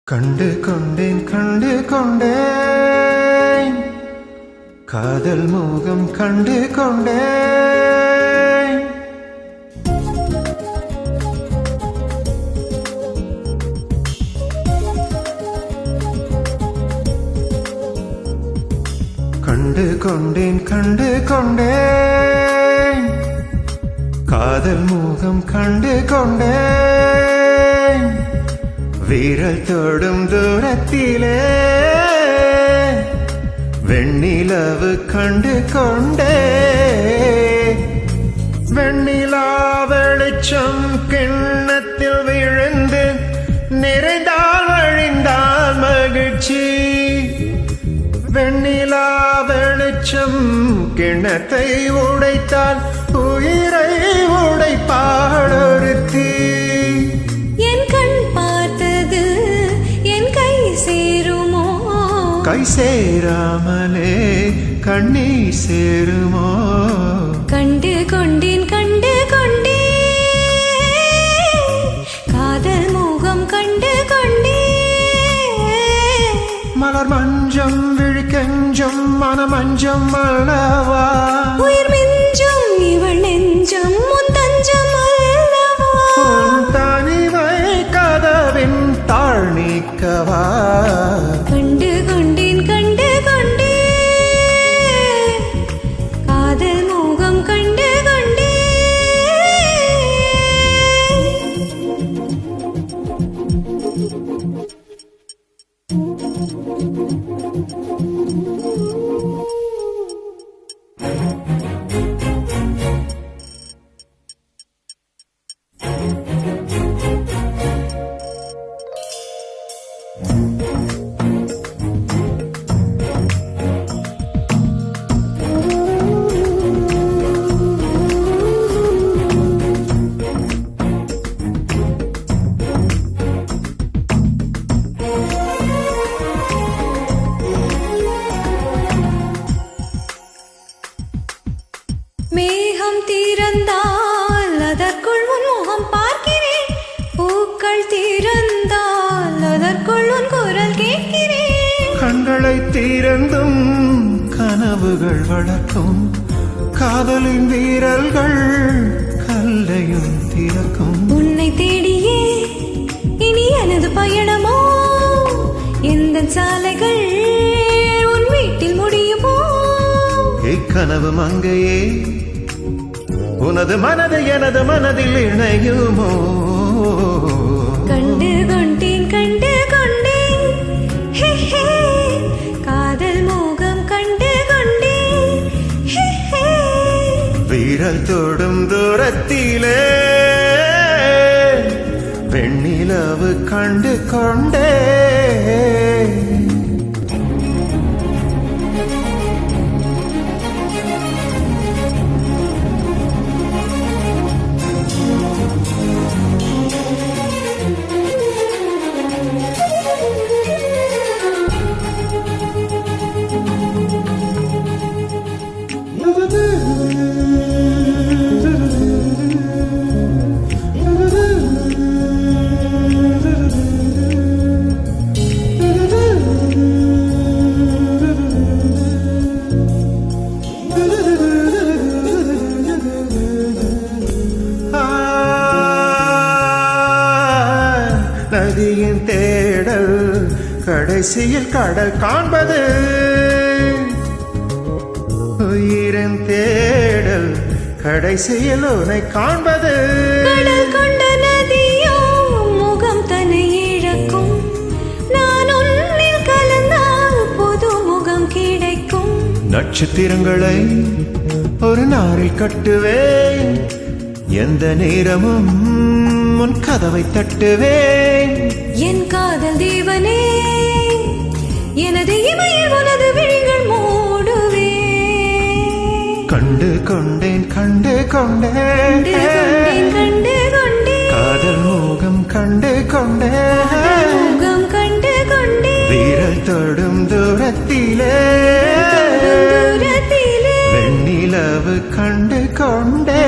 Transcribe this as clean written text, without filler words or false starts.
கண்டு கொண்டேன் கண்டு கொண்டேன் காதல் மோகம் கண்டு கொண்டேன். கண்டு கொண்டேன் கண்டு கொண்டேன் காதல் மோகம் கண்டு கொண்டேன். வீரல் தொடும் தூரத்திலே வெண்ணிலவு கண்டு கொண்டே. வெண்ணிலா வெளிச்சம் கிண்ணத்தில் விழுந்து நிறைந்தால் வழிந்தால் மகிழ்ச்சி. வெண்ணிலா வெளிச்சம் கிண்ணத்தை உடைத்தால் உயிரை உடைப்பாள் ஒருத்தி. கை சேராமலே கண்ணீர் சேருமோ. கண்டு கொண்டேன் கண்டு கொண்டேன் காதல் மோகம் கண்டு கொண்டேன். மலர் மஞ்சம் விழிக்கெஞ்சும் மனமஞ்சம் அல்லவா. உயிர் மிஞ்சும் இவள் நெஞ்சம் முன் தஞ்சம் அல்லவா. தனிவை கதவின் தாழ் நீக்கவா. கண்டு கொண்டேன் கண்டு கொண்டேன் காதல் மோகம் கண்டு மேகம் தீரந்தால் அதற்குள் உன் முகம் பார்க்கிறேன். பூக்கள் தீரந்தால் அதற்குள் உன் குரல் கேட்கிறேன். கண்களை தீரந்தும் கனவுகள் வளர்க்கும். காதலின் வீரல்கள் கல்லையும் திறக்கும். உன்னை தேடியே இனி எனது பயணமோ. எந்த சாலைகள் உன் வீட்டில் முடியுமோ. இக்கனவு மங்கையே உனது மனது எனது மனதில் இணையுமோ. கண்டு கொண்டேன் கண்டு கொண்டேன் காதல் மோகம் கண்டு கொண்டேன். வீரல் தொடும் தூரத்திலே வெண்ணிலவு கண்டு கொண்டே. நதியின் தேடல் கடைசியில் கடல் காண்பது. உயிரின் தேடல் கடைசியில் உன்னை காண்பது. கடல் கொண்ட நதியோ முகம் தன்னை இழக்கும். நான் உன்னில் கலந்தால் புது முகம் கிடைக்கும். நட்சத்திரங்களை ஒரு நாரில் கட்டுவேன். எந்த நேரமும் உன் கதவை தட்டுவேன். என் காதல் தேவனே எனது இமையில் உனது விழிகள் மூடுவே. கண்டு கொண்டேன் கண்டு கொண்டேன் கண்டு கொண்டேன் காதல் மோகம் கண்டு கொண்டேன். முகம் கண்டு கொண்டேன். வீரல் தொடும் தூரத்திலே வெண்ணிலவு கண்டு கொண்டே.